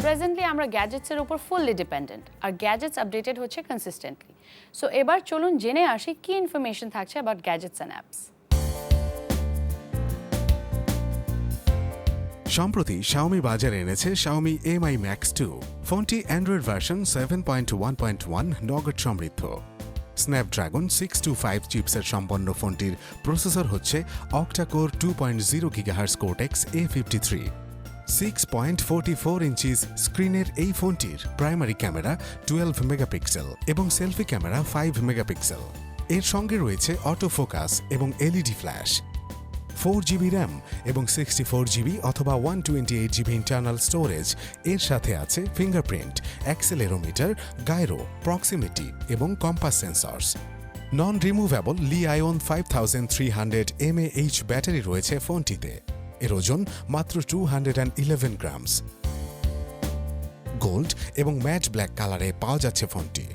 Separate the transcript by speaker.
Speaker 1: Presently আমরা গ্যাজেটসের উপর fully dependent, আর gadgets updated হচ্ছে কনসিস্টেন্টলি। সো এবার চলুন জেনে আসি কি ইনফরমেশন থাকছে অ্যাবাউট গ্যাজেটস অ্যান্ড অ্যাপস।
Speaker 2: সম্প্রতি Xiaomi বাজারে এনেছে Xiaomi Mi Max 2। ফোনটি অ্যান্ড্রয়েড ভার্সন 7.1.1 নগদ সমৃদ্ধ। স্ন্যাপড্রাগন 625 চিপসের সম্পন্ন ফোনটির প্রসেসর হচ্ছে octa-core 2.0 GHz Cortex A53। 6.44 inches স্ক্রিনের এই ফোনটির প্রাইমারি ক্যামেরা 12 মেগাপিক্সেল এবং সেলফি ক্যামেরা 5 মেগাপিক্সেল। এর সঙ্গে রয়েছে অটো ফোকাস এবং এলইডি ফ্ল্যাশ। 4GB র্যাম এবং 64GB অথবা 128GB ইন্টারনাল স্টোরেজ। এর সাথে আছে ফিঙ্গারপ্রিন্ট, অ্যাক্সেলেরোমিটার, গাইরো, প্রক্সিমিটি এবং compass sensors. Non removable Li-ion 5300 mAh battery রয়েছে ফোনটিতে। এর ওজন মাত্র 211 গ্রামস। গোল্ড এবং ম্যাট ব্ল্যাক কালারে পাওয়া যাচ্ছে ফোনটি।